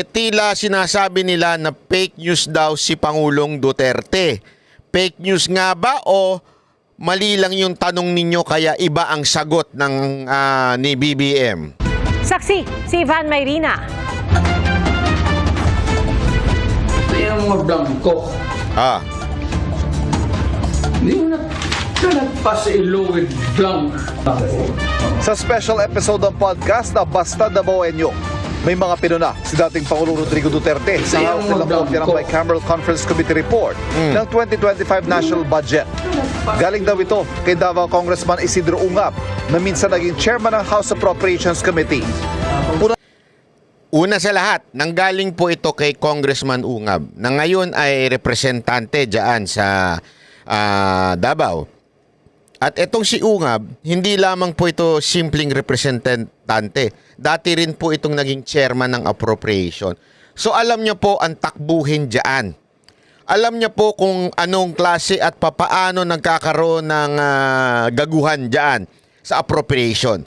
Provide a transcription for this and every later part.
Tila sinasabi nila na fake news daw si Pangulong Duterte. Fake news nga ba o mali lang yung tanong ninyo kaya iba ang sagot ng ni BBM? Saksi, si Ivan Mayrina. Yung mga bangko. Hindi mo nagpasa-ilo with blank. Sa special episode ng podcast na Basta Dabawenyo, may mga pinuna si dating Pangulong Rodrigo Duterte sa hawak nilang kopya ng Bicameral Conference Committee report ng 2025 National Budget. Galing daw ito kay Davao Congressman Isidro Ungab na minsan naging chairman ng House Appropriations Committee. Una sa lahat, nanggaling po ito kay Congressman Ungab na ngayon ay representante dyan sa Davao. At itong si Ungab, hindi lamang po ito simpleng representante. Dati rin po itong naging chairman ng appropriation. So alam niya po ang takbuhin dyan. Alam niya po kung anong klase at papaano nagkakaroon ng gaguhan dyan sa appropriation.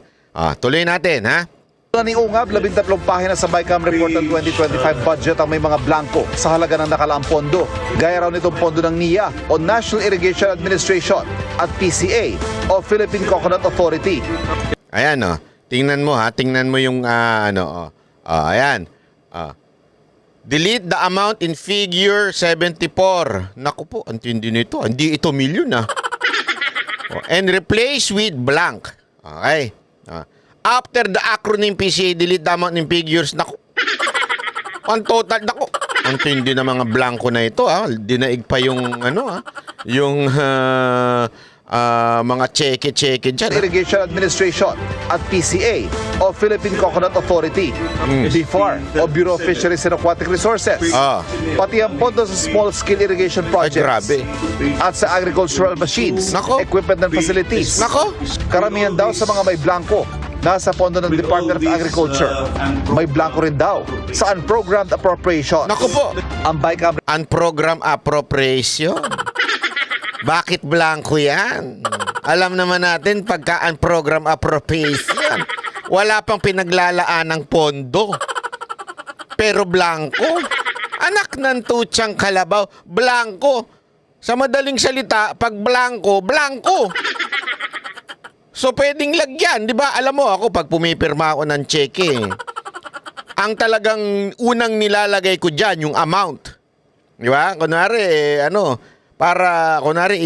Tuloy natin, ha? Ni Ungab, 13 pahina sa BICAM report ng 2025 budget ang may mga blanco sa halaga ng nakalaang pondo. Gaya raw nitong pondo ng NIA o National Irrigation Administration at PCA o Philippine Coconut Authority. Ayan, tingnan mo yung ayan. Delete the amount in figure 74. Naku po, ang tindi nito. Hindi ito milyon and replace with blank. Okay. After the acronym PCA, delete the amount in figures. Naku. Ang total, naku. Ang tindi na mga blanco na ito, dinaig pa yung yung mga cheque dyan. Irrigation Administration at PCA o Philippine Coconut Authority, BIFAR o Bureau of Fisheries and Aquatic Resources, pati ang pondo sa small-scale irrigation projects. Ay, grabe. At sa agricultural machines, Nako. equipment and facilities. Nako. Karamihan daw sa mga may blanco nasa pondo ng Department of Agriculture. May blanco rin daw sa unprogrammed appropriation. Naku po. Ang BICAM Unprogram appropriation. Bakit blanco yan? Alam naman natin pagka unprogram appropriation, wala pang pinaglalaan ng pondo. Pero blanco. Anak ng tutsang kalabaw, blanco. Sa madaling salita, pag blanco, blanco. So pwedeng lagyan, di ba? Alam mo ako, pag pumipirma ako ng cheque, ang talagang unang nilalagay ko dyan, yung amount. Di ba? Kunwari, para kunwari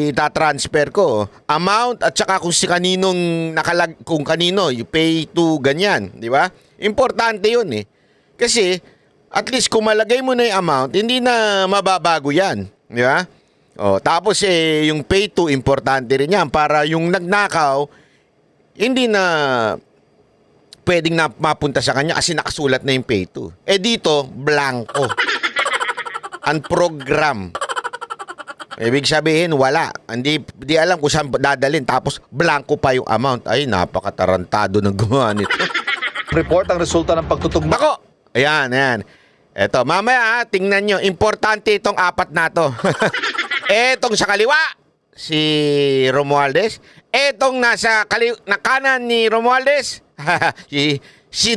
itatransfer ko amount at saka kung si kaninong kung kanino you pay to ganyan, di ba? Importante 'yun kasi at least kung malagay mo na yung amount hindi na mababago yan, di ba? Tapos yung pay to importante rin yan para yung nagnakaw hindi na pwedeng na mapunta sa kanya kasi nakasulat na yung pay to. Dito blanco. Unprogram. Ibig sabihin, wala. Hindi alam kung saan dadalhin. Tapos, blanco pa yung amount. Ay, napakatarantado ng gumawa nito. report ang resulta ng pagtutugma. Nako! Ayan. Eto, mamaya tingnan nyo. Importante itong apat na to. Etong sa kaliwa, si Romualdez. Etong nasa kanan ni Romualdez,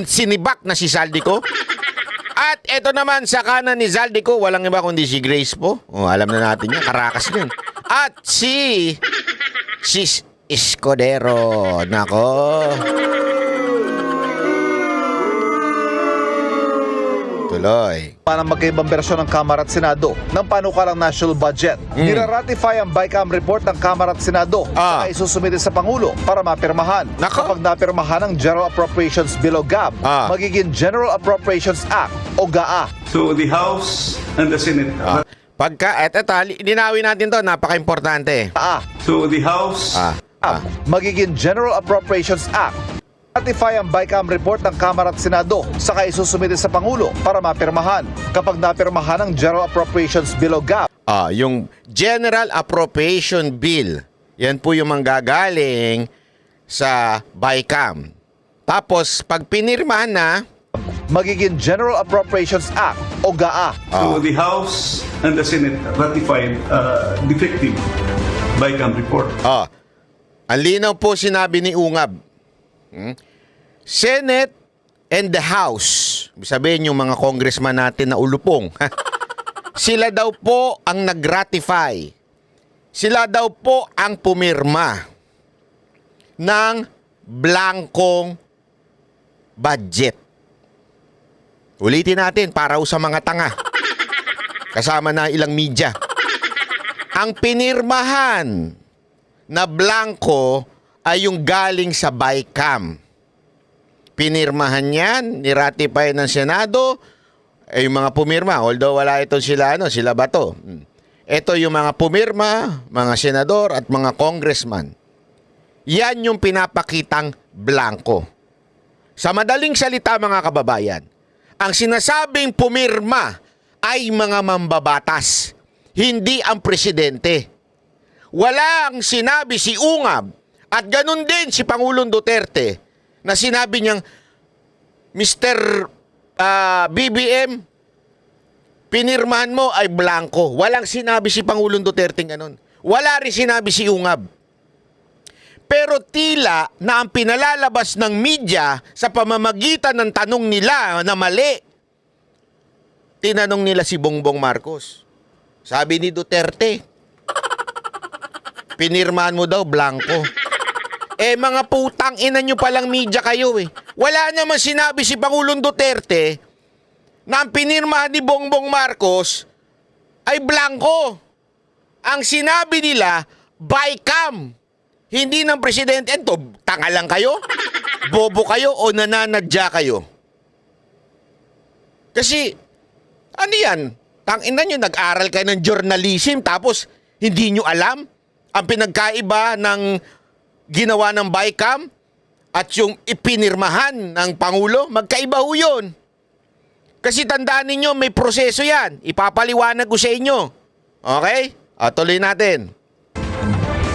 sinibak na si Saldico. At ito naman sa kanan ni Zaldico, walang iba kundi si Grace po. Alam na natin yan, karakas yan. At si Escudero. Nako. Tuloy. Para magkaibang bersyon ng Kamara at Senado ng panukalang national budget. Nira-ratify ang BICAM report ng Kamara at Senado na isusumite sa Pangulo para mapirmahan. Nako. Kapag napirmahan ang General Appropriations Bill o GAB, magiging General Appropriations Act o GAA. So the House and the Senate. Linawin natin to, napaka-importante. So the House. Magiging General Appropriations Act. Ratify ang BICAM report ng Kamara at Senado saka isusumite sa Pangulo para mapirmahan. Kapag napirmahan ang General Appropriations Bill o GAB. Yung General Appropriation Bill, yan po yung manggagaling sa BICAM. Tapos, pag pinirmahan na, magiging General Appropriations Act o GAA. So the House and the Senate ratified defective BICAM report. Ang linaw po sinabi ni Ungab. Senate and the House Sabihin yung mga congressman natin na ulupong. Sila daw po ang nag-ratify. Sila daw po ang pumirma ng blankong budget. Ulitin natin para sa mga tanga. Kasama na ilang media. Ang pinirmahan na blanko ay yung galing sa BICAM. Pinirmahan yan, niratify ng Senado, yung mga pumirma. Although wala ito sila, sila ba to? Ito yung mga pumirma, mga senador at mga congressman. Yan yung pinapakitang blanko. Sa madaling salita mga kababayan, ang sinasabing pumirma ay mga mambabatas, hindi ang presidente. Walang sinabi si Ungab at ganun din si Pangulong Duterte na sinabi niyang, Mr. BBM, pinirmahan mo ay blanko. Walang sinabi si Pangulong Duterte ganun. Wala rin sinabi si Ungab. Pero tila na ang pinalalabas ng media sa pamamagitan ng tanong nila na mali. Tinanong nila si Bongbong Marcos. Sabi ni Duterte, pinirmahan mo daw blanko. Mga putang ina nyo palang media kayo eh. Wala naman sinabi si Pangulong Duterte na ang pinirmahan ni Bongbong Marcos ay blanko. Ang sinabi nila, BICAM. Hindi ng presidente. Ito, tanga lang kayo? Bobo kayo o nananadya kayo? Kasi, ano yan? Tangina nyo, nag-aral kayo ng journalism tapos hindi nyo alam ang pinagkaiba ng ginawa ng BICAM at yung ipinirmahan ng Pangulo. Magkaiba ho yun. Kasi tandaan ninyo, may proseso yan. Ipapaliwanag ko sa inyo. Okay? Tuloy natin.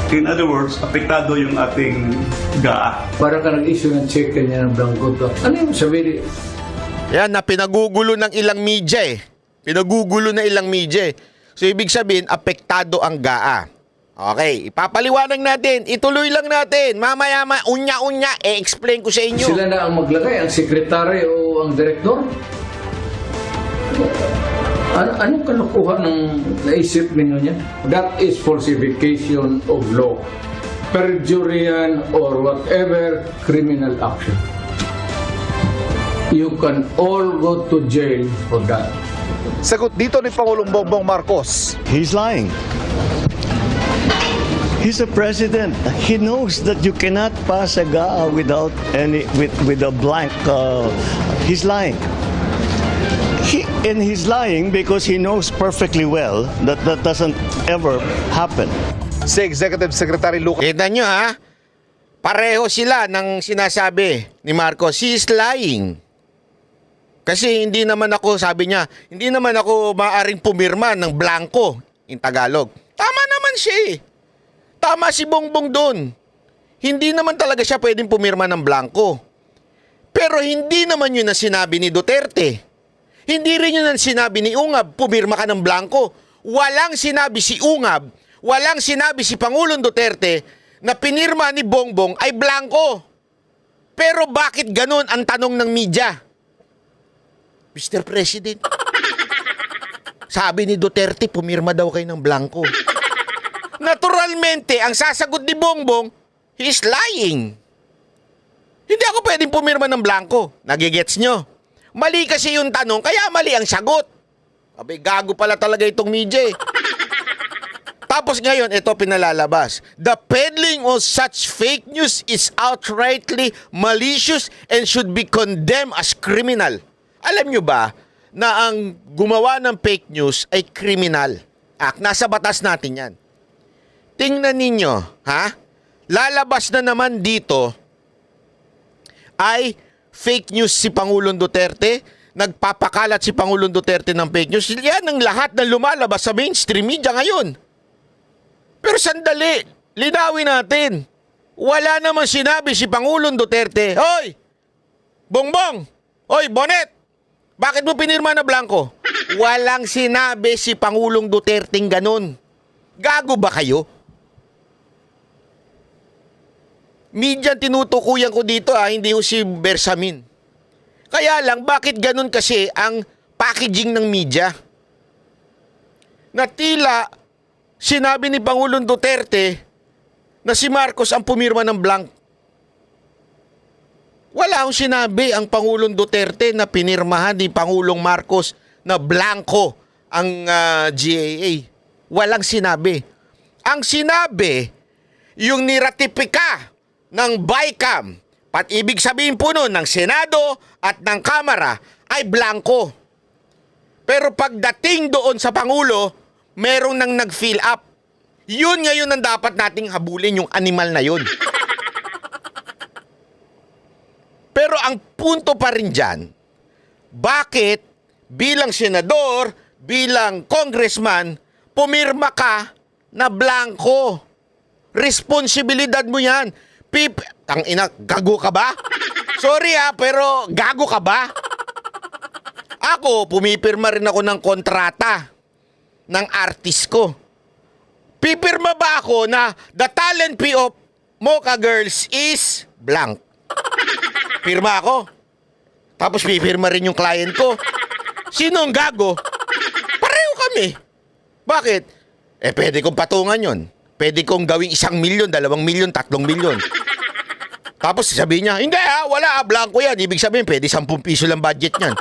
In other words, apektado yung ating GAA. Para ka nag-issue ng check kanya ng blanco to. Ano yung sabihin? Yan, na pinagugulo ng ilang media eh. Pinagugulo na ilang media eh. So, ibig sabihin, apektado ang GAA. Okay, ipapaliwanag natin. Ituloy lang natin. Mamaya, unya-unya, explain ko sa inyo. Sila na ang maglagay, ang sekretary o ang direktor? Anong kalokohan ng naisip ninyo niya? That is falsification of law. Perjury or whatever criminal action. You can all go to jail for that. Sagot dito ni Pangulong Bongbong Marcos. He's lying. He's a president. He knows that you cannot pass a GAA without with a blank. He's lying. He's lying because he knows perfectly well that that doesn't ever happen. Si Executive Secretary Lucas Kita nyo ha? Pareho sila ng sinasabi ni Marcos. He is lying. Kasi hindi naman ako, sabi niya, hindi naman ako maaaring pumirma ng blanco in Tagalog. Tama naman siya eh. Tama si Bongbong doon. Hindi naman talaga siya pwedeng pumirma ng blanco. Pero hindi naman yun na sinabi ni Duterte. Hindi rin yun ang sinabi ni Ungab, pumirma ka ng blanco. Walang sinabi si Ungab, walang sinabi si Pangulong Duterte na pinirma ni Bongbong ay blanco. Pero bakit ganun ang tanong ng media? Mr. President, sabi ni Duterte, pumirma daw kayo ng blanco. Naturalmente, ang sasagot ni Bongbong, he is lying. Hindi ako pwedeng pumirma ng blanco. Nagigets nyo? Mali kasi yung tanong, kaya mali ang sagot. Abay, gago pala talaga itong media eh. Tapos ngayon, ito pinalalabas. The peddling of such fake news is outrightly malicious and should be condemned as criminal. Alam nyo ba na ang gumawa ng fake news ay criminal? Nasa batas natin yan. Tingnan ninyo, ha? Lalabas na naman dito ay fake news si Pangulong Duterte, nagpapakalat si Pangulong Duterte ng fake news. Yan ang lahat na lumalabas sa mainstream media ngayon. Pero sandali, linawin natin. Wala naman sinabi si Pangulong Duterte, Hoy! Bongbong! Hoy, Bonet! Bakit mo pinirma na blanco? Walang sinabi si Pangulong Duterte ganun. Gago ba kayo? Media tinutukuyan ko dito hindi ko si Bersamin. Kaya lang, bakit ganun kasi ang packaging ng media? Na tila sinabi ni Pangulong Duterte na si Marcos ang pumirma ng blank. Wala akong sinabi ang Pangulong Duterte na pinirmahan ni Pangulong Marcos na blanco ang GAA. Walang sinabi. Ang sinabi, yung niratipika ng BICAM, pat ibig sabihin po nun ng Senado at ng Kamara ay blanco. Pero pagdating doon sa Pangulo, merong nang nag-fill up. Yun ngayon ang dapat nating habulin, yung animal na yun. Pero ang punto pa rin dyan, bakit bilang senador, bilang congressman, pumirma ka na blanco? Responsibilidad mo yan. Gago ka ba? Sorry pero gago ka ba? Ako, pumipirma rin ako ng kontrata ng artist ko. Pipirma ba ako na the talent fee of Mocha Girls is blank? Pirma ako. Tapos pipirma rin yung client ko. Sino ang gago? Pareho kami. Bakit? Pwede kong patungan yon. Pwede kong gawing 1 milyon, 2 milyon, 3 milyon. Tapos sabihin niya, hindi wala, blanco yan. Ibig sabihin, pwede 10 piso lang budget niyan.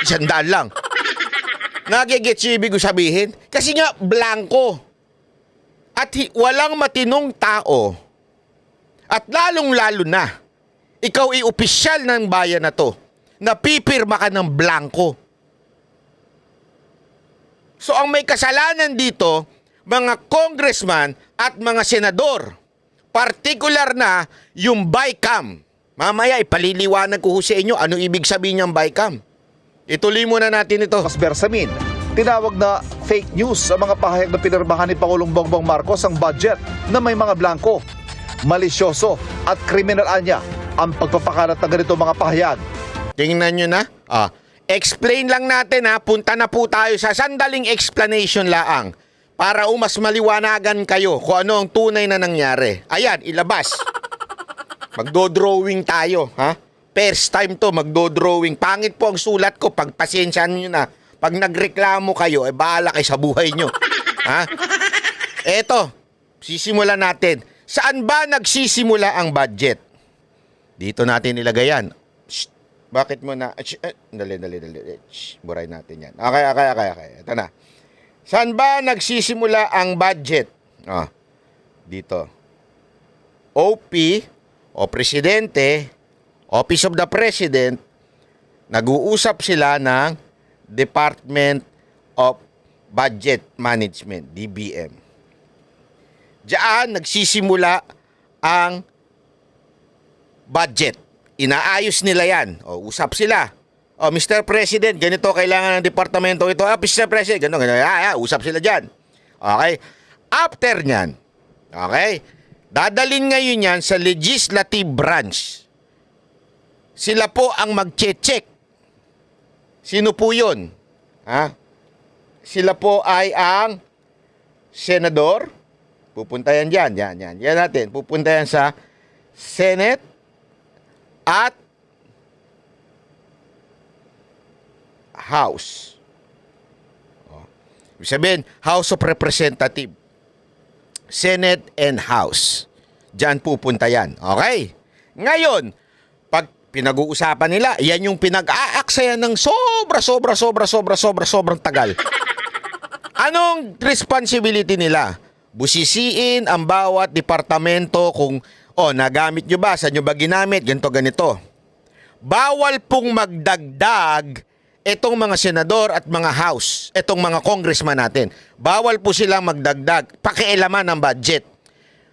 100 lang. Nagigets yung ibig sabihin? Kasi nga, blanco. At walang matinong tao. At lalong-lalo na, ikaw ay opisyal ng bayan na to, na pipirma ka ng blanco. So ang may kasalanan dito, mga congressman at mga senador, partikular na yung BICAM. Mamaya ipaliliwanag ko sa inyo ano ibig sabihin ng BICAM. Ituloy muna natin ito. Mas Bersamin, tinawag na fake news sa mga pahayag na pinirmahan ni Pangulong Bongbong Marcos ang budget na may mga blanco. Malisyoso at kriminal anya ang pagpapakalat ng ganito mga pahayag. Tingnan nyo na. Explain lang natin punta na po tayo sa sandaling explanation laang para mas maliwanagan kayo kung ano ang tunay na nangyari. Ayan, ilabas. Magdo-drawing tayo, First time to, magdo-drawing. Pangit po ang sulat ko, pagpasensyahan nyo na. Pag nagreklamo kayo, bahala kayo sa buhay nyo. Eto, sisimulan natin. Saan ba nagsisimula ang budget? Dito natin ilagay yan. Shh, bakit mo na... Dali. Shh, buray natin yan. Okay. Ito na. Saan ba nagsisimula ang budget? Dito. OP, o Presidente, Office of the President, nag-uusap sila ng Department of Budget Management, DBM. Diyan nagsisimula ang budget. Inaayos nila yan. Usap sila. Mr. President, ganito kailangan ng departamento ito. Mr. President, ganito. Usap sila dyan. Okay? After nyan, okay? Dadalin ngayon yan sa legislative branch. Sila po ang mag-check. Sino po yun? Sila po ay ang senador. Pupunta yan dyan. Yan natin. Pupunta yan sa Senate at House. Ibig sabihin, House of Representative. Senate and House. Diyan pupunta yan. Okay? Ngayon, pag pinag-uusapan nila, yan yung pinag-aaksayan ng sobrang tagal. Anong responsibility nila? Busisiin ang bawat departamento kung, nagamit nyo ba? Saan nyo ba ginamit? Ganito. Bawal pong magdagdag itong mga senador at mga house, itong mga congressman natin. Bawal po silang magdagdag, pakialaman ng budget.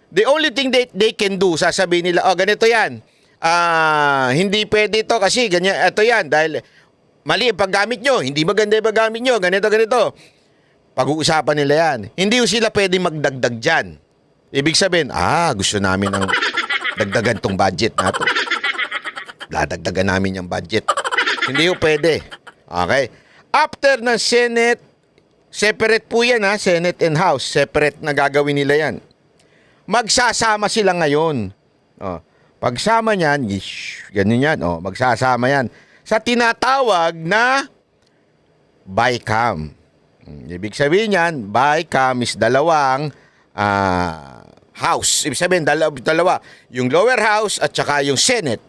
The only thing they can do, sasabihin nila, ganito yan. Hindi pwede ito kasi ganyan, ito yan. Dahil mali ang paggamit nyo, hindi maganda yung paggamit nyo, ganito. Pag-uusapan nila yan. Hindi ko sila pwede magdagdag dyan. Ibig sabihin, gusto namin ng dagdagan tong budget nato. Dadagdagan namin yung budget. Hindi ko pwede. Okay? After ng Senate, separate po yan Senate and House. Separate na gagawin nila yan. Magsasama sila ngayon. Pagsama niyan, ganun yan. Magsasama yan sa tinatawag na BICAM. Ibig sabihin yan, BICAM is dalawang house. Ibig sabihin, dalawa. Yung lower house at saka yung Senate.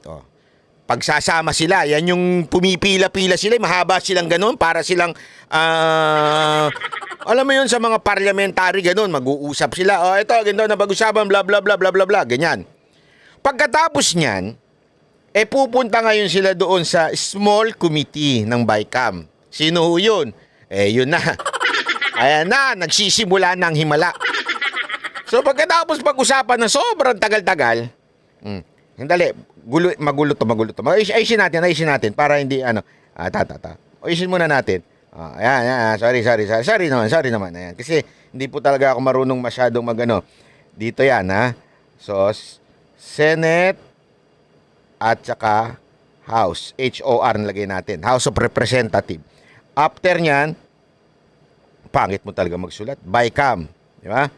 Pagsasama sila, yan yung pumipila-pila sila, mahaba silang ganun, para silang, alam mo yun, sa mga parliamentary ganun, mag-uusap sila. Ito, ganito na pag-usapan, bla bla bla bla bla bla, ganyan. Pagkatapos niyan, pupunta ngayon sila doon sa small committee ng BICAM. Sino ho yun? Yun na. Ayan na, nagsisimula ng himala. So pagkatapos pag-usapan na sobrang tagal-tagal, Hindali, magulo to. Ayusin natin para hindi Ayusin muna natin. Ayan, sorry naman. Ayan. Kasi hindi po talaga ako marunong masyadong dito yan, ha. So, Senate at saka House, HOR nalagay natin, House of Representative. After nyan, pangit mo talaga magsulat, BICAM, di ba?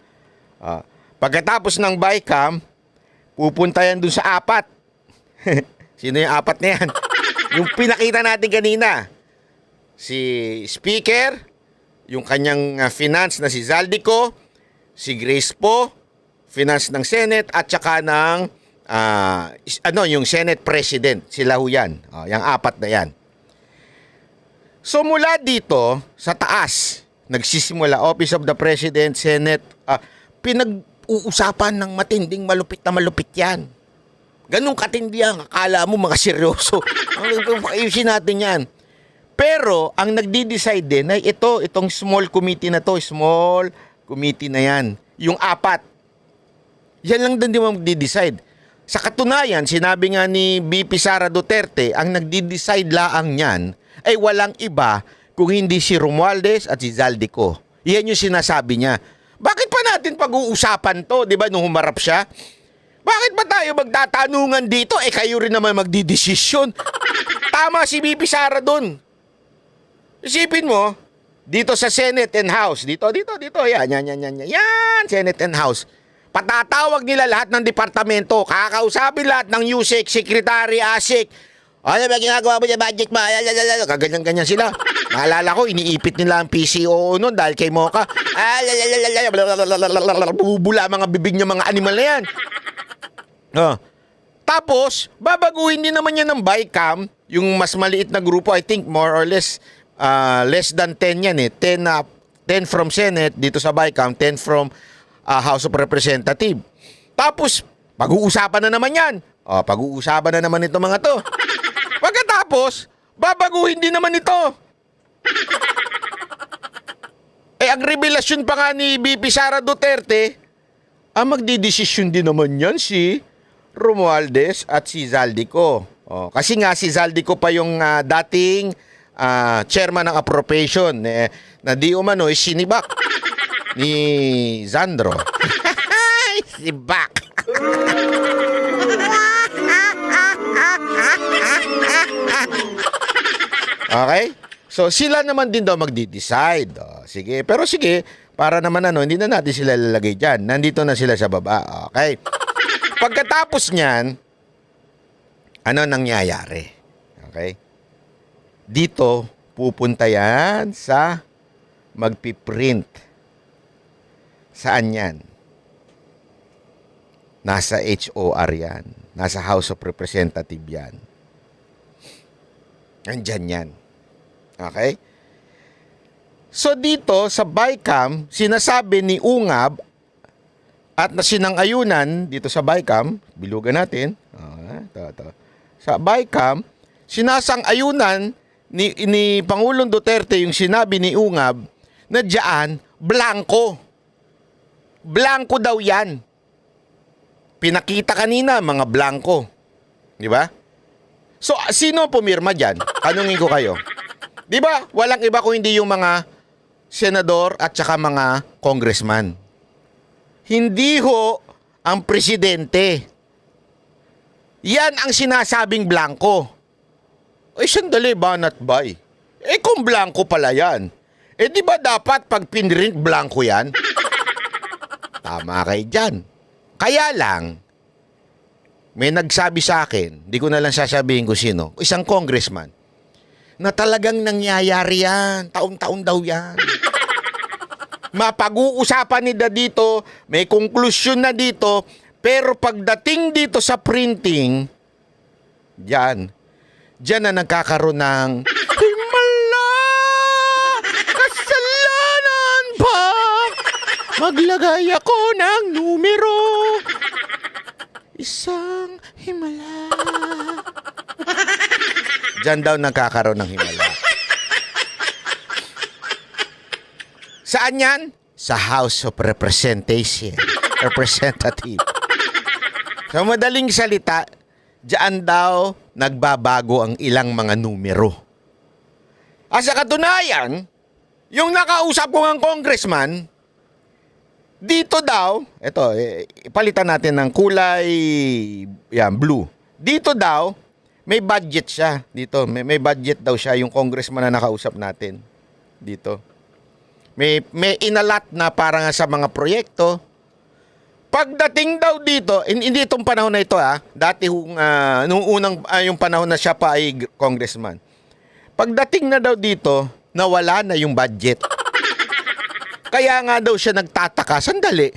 Pagkatapos ng BICAM, pupunta yan dun sa apat. Sino yung apat na yan? Yung pinakita natin kanina. Si Speaker, yung kanyang finance na si Zaldico, si Grace Po, finance ng Senate, at saka ng yung Senate President. Sila ho yan. Yung apat na yan. So mula dito, sa taas, nagsisimula, Office of the President, Senate, pinag-uusapan ng matinding malupit na malupit yan. Ganun katindi yan. Akala mo mga seryoso. Ayusin natin yan. Pero, ang nagdi-decide din ay itong small committee na to, small committee na yan. Yung apat. Yan lang din mo magdi-decide. Sa katunayan, sinabi nga ni VP Sara Duterte, ang nagdi-decide laang yan ay walang iba kung hindi si Romualdez at si Zaldico. Yan yung sinasabi niya. Bakit pa natin pag-uusapan to, di ba, nung humarap siya? Bakit ba tayo magtatanungan dito? Kayo rin naman magdidesisyon. Tama si VP Sara dun. Isipin mo, dito sa Senate and House, dito, yan, Senate and House. Patatawag nila lahat ng departamento, kakausapin lahat ng USEC, Secretary, ASEC. Ano ba ginagawa mo niya, budget mo? Kaganyan-ganyan sila. Naalala ko, iniipit nila ang PCO noon dahil kay Mocha. Bubula mga bibig niya, mga animal na yan. Tapos, babaguhin din naman yan ng BICAM, yung mas maliit na grupo, I think more or less, less than 10 yan 10 from Senate dito sa BICAM, 10 from House of Representative. Tapos, pag-uusapan na naman yan. Pag-uusapan na naman ito mga to. Pagkatapos, babaguhin din naman ito. Ang revelasyon pa nga ni VP Sara Duterte, magdidesisyon din naman yan si Romualdez at si Zaldico. Kasi nga si Zaldico pa yung dating chairman ng appropriation na di umano sinibak ni Zandro. Sinibak. Okay? So sila naman din daw magdi-decide. Sige, pero sige, para naman hindi na natin sila lalagay diyan. Nandito na sila sa baba. Okay? Pagkatapos niyan, ano nangyayari? Okay? Dito, pupunta yan sa magpiprint. Saan yan? Nasa HOR yan. Nasa House of Representative yan. Nandyan yan. Okay? So dito, sa BICAM, sinasabi ni Ungab at sinang-ayunan dito sa BICAM, bilugan natin. Sa BICAM, sinasang-ayunan ni Pangulong Duterte yung sinabi ni Ungab na diyan, blanco. Blanco daw yan. Pinakita kanina, mga blanco. Di ba? So, sino pumirma dyan? Tanungin ko kayo. Di ba? Walang iba kung hindi yung mga senador at saka mga congressman. Hindi ho ang presidente. Yan ang sinasabing blanco. Sandali, banat bay. Kung blanco pala yan, di ba dapat pag pinrint blanco yan? Tama kayo dyan. Kaya lang, may nagsabi sa akin, di ko na lang sasabihin kung sino, isang congressman, na talagang nangyayari yan. Taon-taon daw yan. Mapag-uusapan nila dito, may konklusyon na dito, pero pagdating dito sa printing, diyan na nagkakaroon ng himala! Kasalanan ba? Maglagay ako ng numero. Isang himala. Diyan daw nagkakaroon ng himala. Saan yan? Sa House of Representation. Representative. Sa madaling salita, diyan daw nagbabago ang ilang mga numero. Sa katunayan, yung nakausap ko ng congressman, dito daw, eto, ipalitan natin ng kulay, yan, blue. Dito daw, may budget siya. Dito, may budget daw siya yung congressman na nakausap natin. Dito. May inalat na para nga sa mga proyekto. Pagdating daw dito, hindi itong panahon na ito dati nung unang yung panahon na siya pa ay congressman. Pagdating na daw dito, nawala na yung budget. Kaya nga daw siya nagtataka, sandali.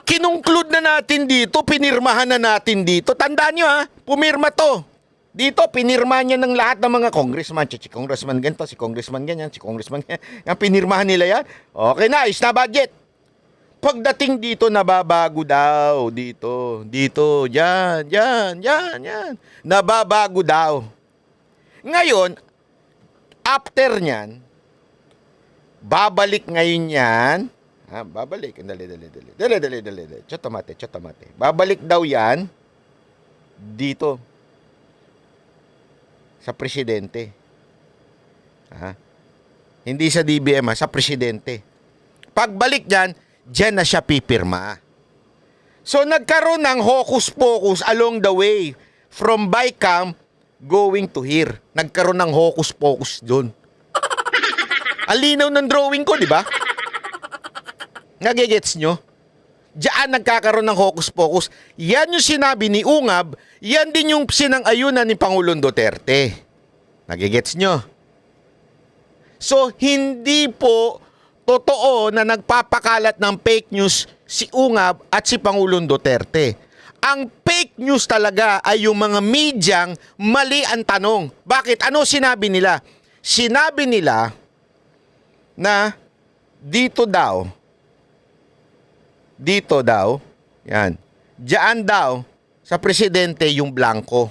Kinungklud na natin dito, pinirmahan na natin dito. Tandaan nyo pumirma to. Dito, pinirma niya ng lahat ng mga congressman. Si congressman ganito, si congressman ganyan, si congressman ganyan. Yung pinirmahan nila yan. Okay na, is na budget. Pagdating dito, nababago daw. Dito, dyan. Nababago daw. Ngayon, after nyan, babalik ngayon yan. Babalik. Dali. Chotomate. Babalik daw yan dito. Sa presidente. Hindi sa DBM, sa presidente. Pagbalik dyan na siya pipirma. So nagkaroon ng hocus-pocus along the way from BICAM going to here. Nagkaroon ng hocus-pocus doon. Alinaw ng drawing ko, di ba? Nagigets nyo? Diyan nagkakaroon ng hocus-pocus. Yan yung sinabi ni Ungab, yan din yung sinang-ayunan ni Pangulong Duterte. Nagigets nyo? So, hindi po totoo na nagpapakalat ng fake news si Ungab at si Pangulong Duterte. Ang fake news talaga ay yung mga medyang mali ang tanong. Bakit? Ano sinabi nila? Sinabi nila na dito daw, yan, diyan daw sa presidente yung blanco.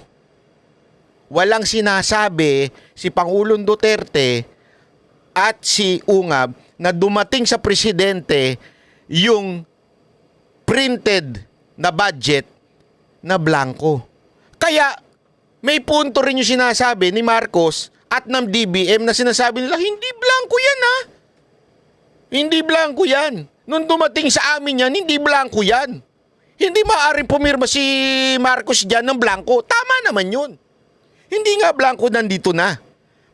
Walang sinasabi si Pangulong Duterte at si Ungab na dumating sa presidente yung printed na budget na blanco. Kaya may punto rin yung sinasabi ni Marcos at ng DBM na sinasabi nila, hindi blanco yan Hindi blanco yan. Nung dumating sa amin yan, hindi blanco yan. Hindi maaaring pumirma si Marcos dyan ng blanco. Tama naman yun. Hindi nga blanco nandito na.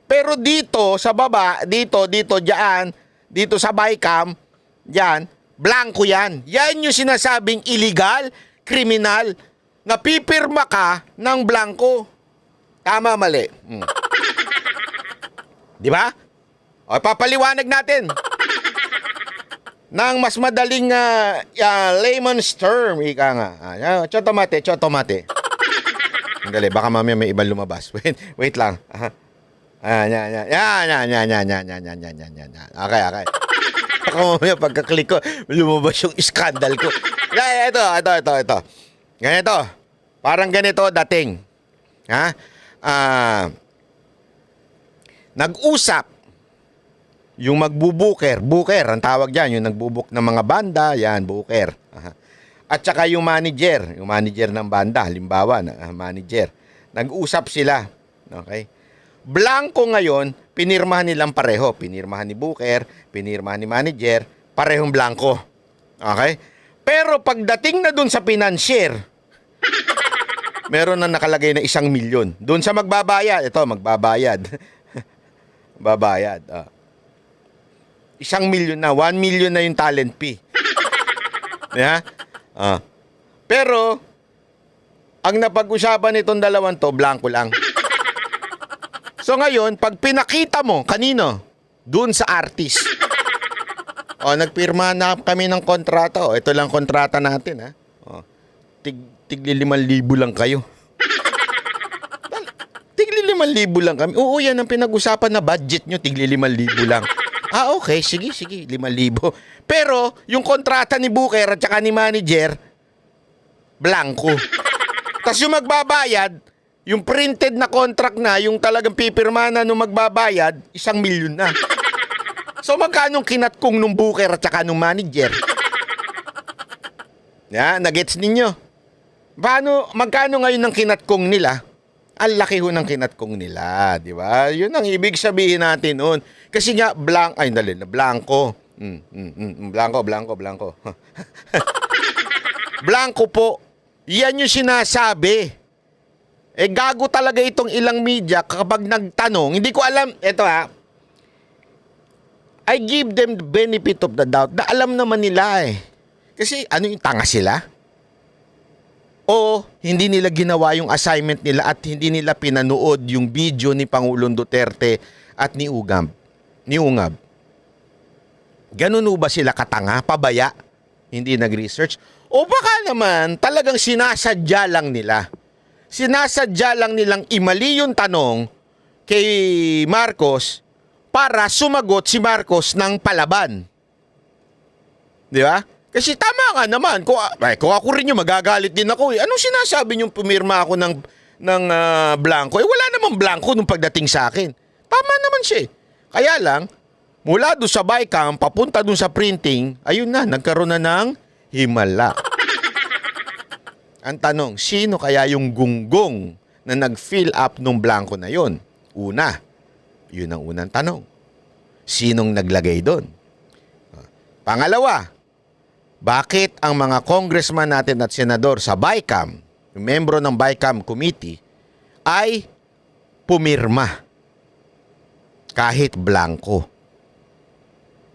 Pero dito, sa baba, dito, dyan, dito sa BICAM, dyan, blanco yan. Yan yung sinasabing illegal, kriminal, na pipirma ka ng blanco. Tama, mali. Di ba? O, papaliwanag natin. Nang mas madaling layman's term, ika nga. Chotomate. Dali, baka mamaya may ibang lumabas. Wait lang. Yan. Okay. Baka mamaya pagka-click ko, lumabas yung scandal ko. Ito. Ganito. Parang ganito dating. Nag-usap yung magbubuker, ang tawag dyan, yung nagbubuk ng mga banda, yan, buker. At saka yung manager ng banda, halimbawa, manager. Nag-usap sila, okay? Blanco ngayon, pinirmahan nilang pareho. Pinirmahan ni buker, pinirmahan ni manager, parehong blanco. Okay? Pero pagdating na dun sa financier, meron na nakalagay na 1 milyon. Dun sa magbabayad, ito, magbabayad. Babayad, 1 milyon na, 1 million na yung talent fee. Yeah? Pero, ang napag-usapan nitong dalawang to, blanco lang. So ngayon, pag pinakita mo, kanino? Doon sa artist. Nagpirma na kami ng kontrata. Ito lang kontrata natin, ha? Tigli 5,000 lang kayo. Tigli 5,000 lang kami. Oo, yan ang pinag-usapan na budget nyo. Tigli 5,000 lang. Okay. Sige. 5,000. Pero, yung kontrata ni Booker at saka ni manager, blanco. Tapos yung magbabayad, yung printed na contract na, yung talagang pipirma na nung magbabayad, 1,000,000 na. So, magkano kinatkong nung Booker at saka nung manager? Nagets ninyo? Magkano ngayon ng kinatkong nila? Ang laki ho ng kinatkong nila, di ba? Yun ang ibig sabihin natin noon. Kasi nga, blanco. Blanco. Blanco po. Yan yung sinasabi. Gago talaga itong ilang media kapag nagtanong. Hindi ko alam. Ito I give them the benefit of the doubt na alam naman nila Kasi yung tanga sila? O hindi nila ginawa yung assignment nila at hindi nila pinanood yung video ni Pangulong Duterte at ni Ungab. Ganun ba sila katanga? Pabaya? Hindi nag-research? O baka naman talagang sinasadya lang nila. Sinasadya lang nilang imali yung tanong kay Marcos para sumagot si Marcos ng palaban. Di ba? Kasi tama nga naman. Kung ako rin yung magagalit din ako. Anong sinasabi niyong pumirma ako ng blanco? Wala namang blanco nung pagdating sa akin. Tama naman siya. Kaya lang, mula doon sa Bicam, papunta doon sa printing, ayun na, nagkaroon na ng himala. Ang tanong, sino kaya yung gunggong na nag-fill up nung blanco na yon? Una, yun ang unang tanong. Sinong naglagay doon? Pangalawa, bakit ang mga congressman natin at senador sa Bicam, membro ng Bicam Committee, ay pumirma kahit blanco?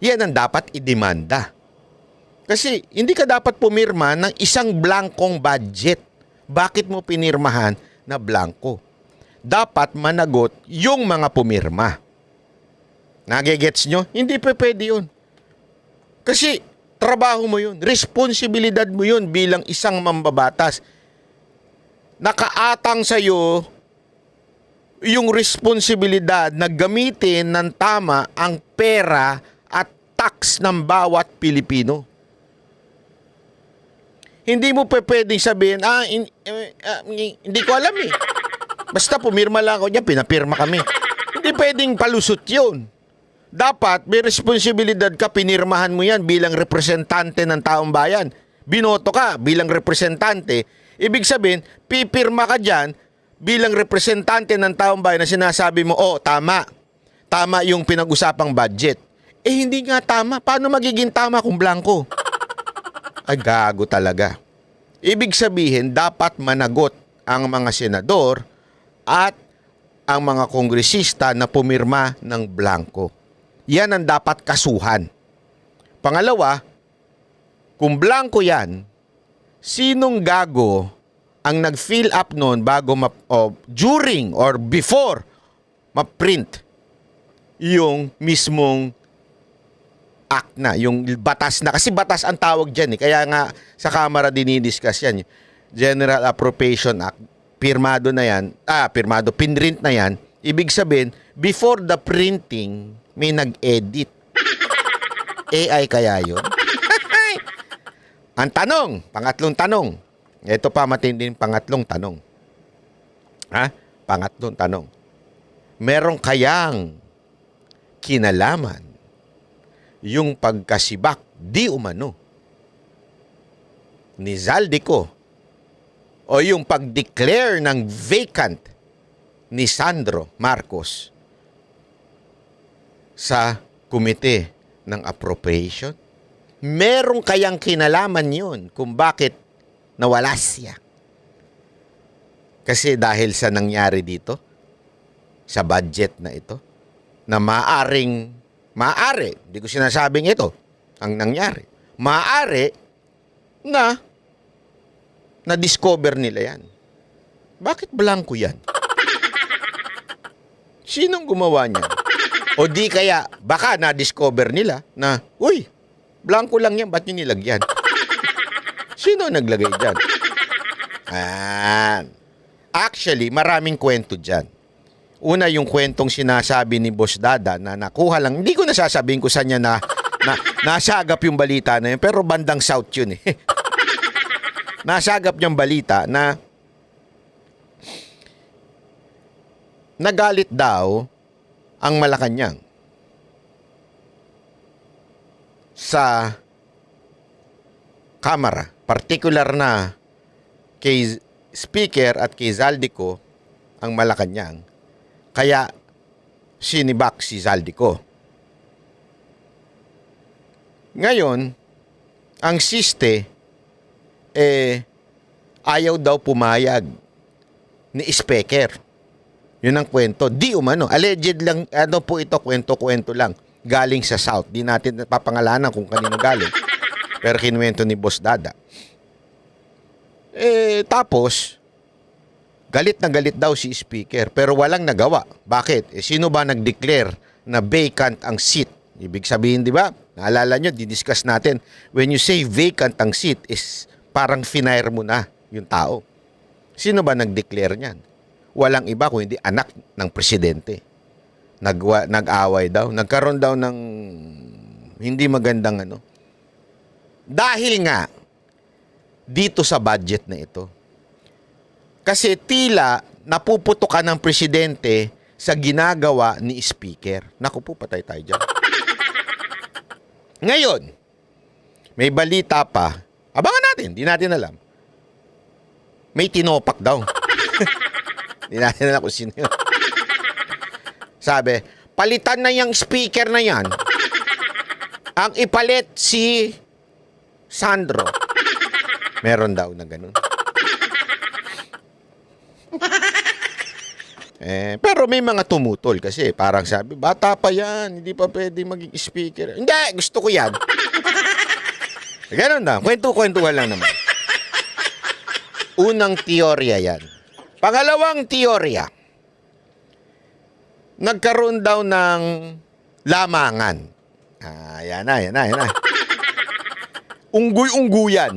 Yan ang dapat idemanda. Kasi hindi ka dapat pumirma ng isang blankong budget. Bakit mo pinirmahan na blanco? Dapat managot yung mga pumirma. Nagigets nyo? Hindi pa pwede yun. Kasi trabaho mo yun. Responsibilidad mo yun bilang isang mambabatas. Nakaatang sa'yo yung responsibilidad na gamitin ng tama ang pera at tax ng bawat Pilipino. Hindi mo pwedeng sabihin, hindi ko alam Basta pumirma lang ako niya, pinapirma kami. Hindi pwedeng palusot yun. Dapat may responsibilidad ka, pinirmahan mo yan bilang representante ng taong bayan. Binoto ka bilang representante. Ibig sabihin, pipirma ka dyan bilang representante ng taong bayan na sinasabi mo, tama. Tama yung pinag-usapang budget. Hindi nga tama. Paano magiging tama kung blanco? Ay, gago talaga. Ibig sabihin, dapat managot ang mga senador at ang mga kongresista na pumirma ng blanco. Yan ang dapat kasuhan. Pangalawa, kung blanco yan, sinong gago ang nag-fill up noon bago during or before ma-print yung mismong act na, yung batas na. Kasi batas ang tawag dyan Kaya nga sa Kamara dinidiscuss yan. General Appropriation Act. Pirmado na yan. Pinrint na yan. Ibig sabihin, before the printing, may nag-edit. AI kaya yun? Ang tanong, pangatlong tanong. Ito pa matinding pangatlong tanong. Pangatlong tanong. Meron kayang kinalaman yung pagkasibak di umano ni Zaldico o yung pag-declare ng vacant ni Sandro Marcos sa komite ng appropriation? Meron kayang kinalaman yun kung bakit nawala siya? Kasi dahil sa nangyari dito, sa budget na ito, na maaari, hindi ko sinasabing ito ang nangyari. Maaari na na-discover nila yan. Bakit blanco yan? Sinong gumawa niyan? O di kaya, baka na-discover nila na, uy, blanco lang yan, ba't nyo nilagyan? Sino naglagay dyan? Actually, maraming kwento dyan. Una, yung kwentong sinasabi ni Boss Dada na nakuha lang, hindi ko nasasabihin ko sa niya na nasagap yung balita na yun, pero bandang south yun eh. Nasagap niyang balita na nagalit daw ang Malacanang sa Kamara, particular na kay Speaker at kay Zaldico ang Malacanang, kaya sinibak si Zaldico. Ngayon, ang siste ayaw daw pumayag ni Speaker. Yun ang kwento. Di umano. Alleged lang, po ito, kwento-kwento lang. Galing sa South. Di natin papangalanan kung kanino galing. Pero kinuwento ni Boss Dada. Tapos, galit na galit daw si Speaker. Pero walang nagawa. Bakit? Sino ba nag-declare na vacant ang seat? Ibig sabihin, di ba? Naalala nyo, didiscuss natin. When you say vacant ang seat, is parang finire mo na yung tao. Sino ba nag-declare niyan? Walang iba kung hindi anak ng presidente. Nag-away daw. Nagkaroon daw ng hindi magandang ano. Dahil nga, dito sa budget na ito. Kasi tila napuputukan ng presidente sa ginagawa ni Speaker. Naku po, patay tayo dyan. Ngayon, may balita pa. Abangan natin, di natin alam. May tinopak daw. Di natin alam kung sino yun. Sabi, palitan na yung speaker na yan. Ang ipalit si Sandro. Meron daw na ganun. Pero may mga tumutol kasi parang sabi, bata pa yan, hindi pa pwede maging speaker. Hindi, gusto ko yan. Ganun na, kwento-kwentuhan lang naman. Unang teorya yan. Pangalawang teorya, nagkaroon daw ng lamangan. Yan na. Unggoy-ungguyan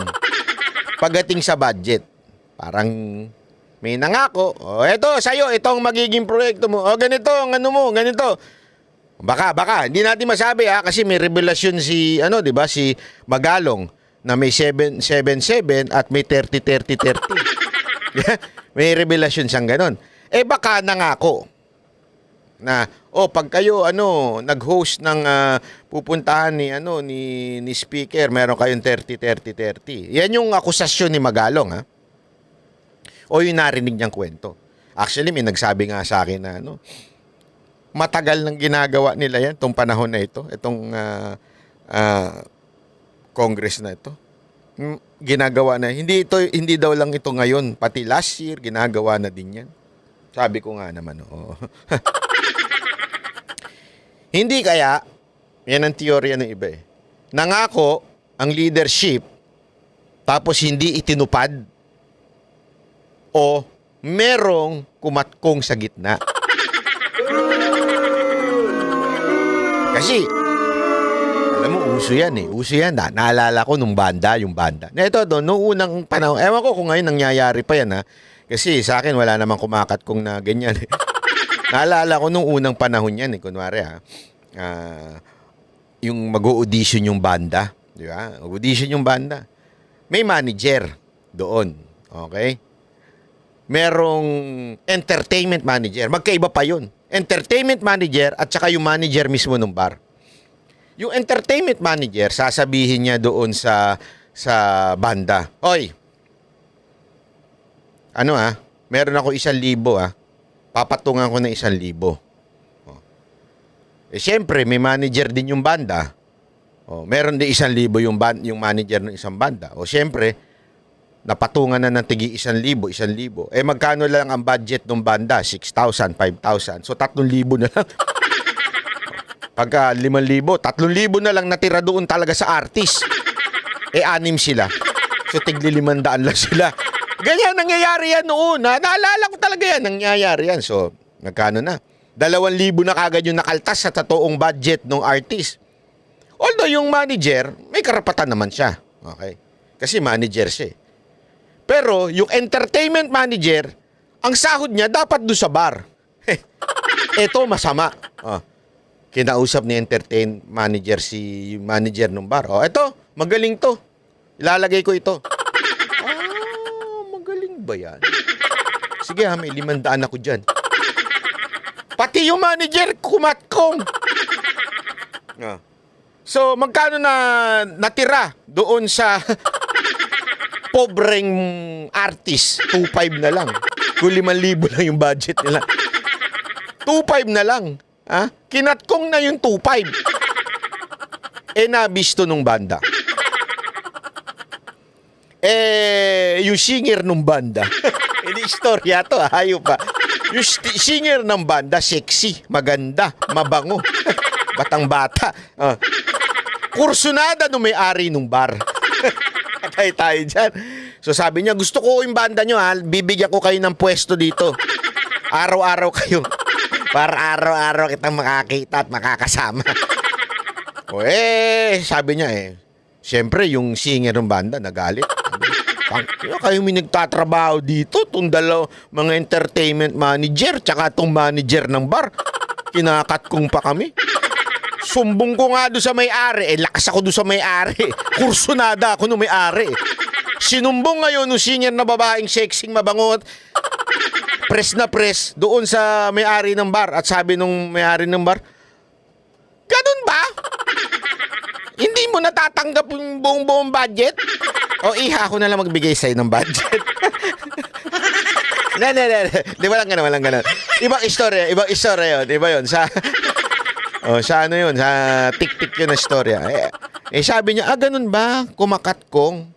pagdating sa budget. Parang may nangako, eto sa'yo, itong magiging proyekto mo. Ganito, ganito. Baka, hindi natin masabi kasi may revelasyon si, di ba, si Magalong na may 7-7 at may 30-30-30. May revelasyon siyang ganon. Baka nangako na, pag kayo, nag-host ng pupuntahan ni Speaker, meron kayong 30-30-30. Yan yung akusasyon ni Magalong, ha? O yung narinig niyang kwento. Actually, may nagsabi nga sa akin na, matagal nang ginagawa nila yan, itong panahon na ito, itong Congress na ito. Ginagawa na. Hindi daw lang ito ngayon, pati last year, ginagawa na din yan. Sabi ko nga naman, Hindi kaya, yan ang teorya ng iba nangako ang leadership, tapos hindi itinupad, o merong kumatkong sa gitna. Kasi, alam mo, uso yan. Uso yan. Naalala ko yung banda. Na ito, noong unang panahon, ewan ko kung ngayon nangyayari pa yan, ha. Kasi sa akin, wala namang kumakatkong na ganyan. Naalala ko nung unang panahon yan, kunwari, yung mag-audition yung banda. Di ba? Mag-audition yung banda. May manager doon. Okay? Merong entertainment manager. Magkaiba pa yun. Entertainment manager at saka yung manager mismo ng bar. Yung entertainment manager, sasabihin niya doon sa banda, oy, meron ako 1,000, papatungan ko ng 1,000. Siyempre, may manager din yung banda. Meron din 1,000 yung manager ng isang banda. Siyempre, napatungan na ng tigi 1,000. Magkano lang ang budget ng banda? 6,000, 5,000. So, 3,000 na lang. Pagka 5,000, 3,000 na lang natira doon talaga sa artist. 6 sila. So, tigli 500 lang sila. Ganyan, nangyayari yan noon. Naalala ko talaga yan, nangyayari yan. So, nagkano na? 2,000 na kagad yung nakaltas sa totoong budget ng artist. Although yung manager, may karapatan naman siya. Okay? Kasi manager siya. Pero yung entertainment manager, ang sahod niya dapat doon sa bar. Ito masama. Kinausap ni entertain manager si manager ng bar. Ito, magaling to. Ilalagay ko ito. Magaling ba yan? Sige may 500 ako dyan. Pati yung manager, kumatkong. So, magkano na natira doon sa pobreng artist? 2,500 na lang. Kung 5,000 lang yung budget nila. 2,500 na lang. Kinatkong na yung 2,500. Nabisto nung banda. Yung singer nung banda. Hindi istorya to, hayop pa. Yung singer ng banda, sexy, maganda, mabango. Batang-bata. Kursunada nung may-ari nung bar. Tayo dyan. So sabi niya, gusto ko yung banda nyo bibigyan ko kayo ng pwesto dito. Araw-araw kayo. Para araw-araw kitang makakita at makakasama. Sabi niya siyempre yung singer ng banda nagalit. Kayo may nagtatrabaho dito, itong mga entertainment manager, tsaka itong manager ng bar. Kinakatkong pa kami. Sumbong ko nga doon sa may-ari. Lakas ako doon sa may-ari. Kursunada ako nung may-ari. Sinumbong ngayon nung singer na babaeng sexing mabangot. Press na press doon sa may-ari ng bar. At sabi nung may-ari ng bar, ganun ba? Hindi mo natatanggap yung buong budget? Iha ako na lang magbigay sa'yo ng budget. Di ba lang ganun? Ibang istorya yun. Iba yun. Sa ano yun? Sa tik-tik yun na istorya. Sabi niya, ganun ba? Kumakatkong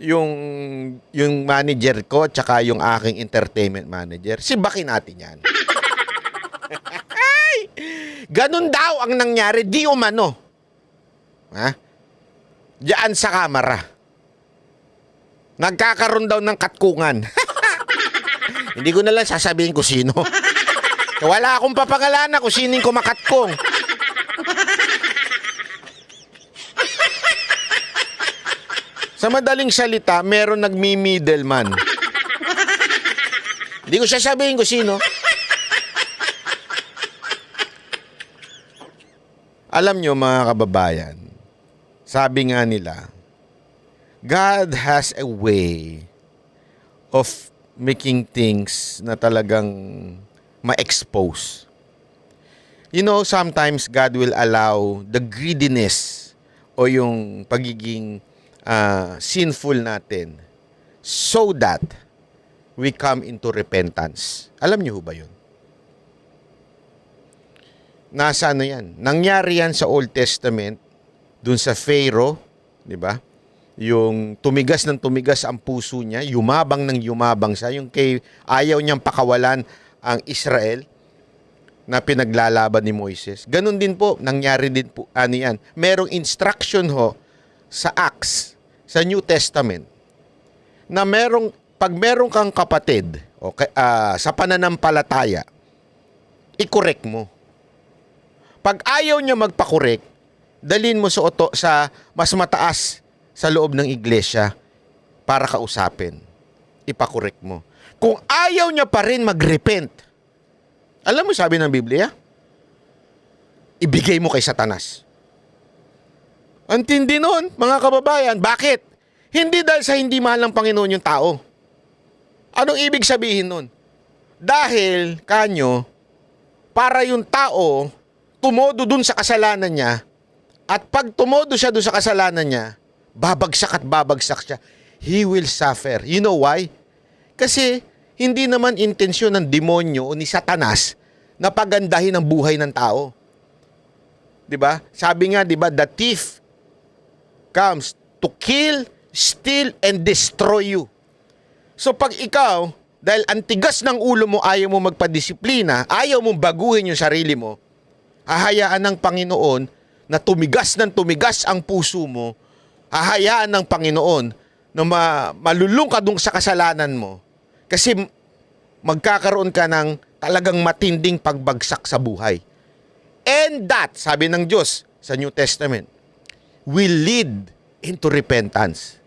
yung manager ko tsaka yung aking entertainment manager. Sibakin natin yan. Ganun daw ang nangyari. Di umano. Diyan sa kamera. Nagkakaroon daw ng katkungan. Hindi ko na lang sasabihin kung sino. Wala akong papangalanan kung sino yung kumakatkong. Sa madaling salita, meron nagmi-middleman. Hindi ko sasabihin kung sino. Alam nyo mga kababayan, sabi nga nila, God has a way of making things na talagang ma-expose. You know, sometimes God will allow the greediness o yung pagiging sinful natin so that we come into repentance. Alam niyo ba yun? Nasa ano yan? Nangyari yan sa Old Testament, dun sa Pharaoh, di ba? Yung tumigas ng tumigas ang puso niya, yumabang ng yumabang siya, yung ayaw niyang pakawalan ang Israel na pinaglalaban ni Moises. Ganun din po, nangyari din po, yan. Merong instruction sa Acts, sa New Testament, na pag merong kang kapatid, sa pananampalataya, i-correct mo. Pag ayaw niya magpa-correct, dalhin mo sa mas mataas sa loob ng iglesia para kausapin. Ipakorek mo. Kung ayaw niya pa rin mag-repent, alam mo sabi ng Biblia? Ibigay mo kay Satanas. Ang tindi nun, mga kababayan. Bakit? Hindi dahil sa hindi mahal ng Panginoon yung tao. Anong ibig sabihin nun? Dahil, para yung tao tumodo dun sa kasalanan niya, at pag tumodo siya dun sa kasalanan niya, babagsak siya. He will suffer. You know why? Kasi hindi naman intensyon ng demonyo o ni Satanas na pagandahin ang buhay ng tao. 'Di ba? Sabi nga, 'di ba, the thief comes to kill, steal, and destroy you. So pag ikaw, dahil antigas ng ulo mo, ayaw mo magpadisiplina, ayaw mo baguhin yung sarili mo, hahayaan ng Panginoon na tumigas ang puso mo, hahayaan ng Panginoon na malulung ka dun sa kasalanan mo kasi magkakaroon ka ng talagang matinding pagbagsak sa buhay. And that, sabi ng Diyos sa New Testament, will lead into repentance.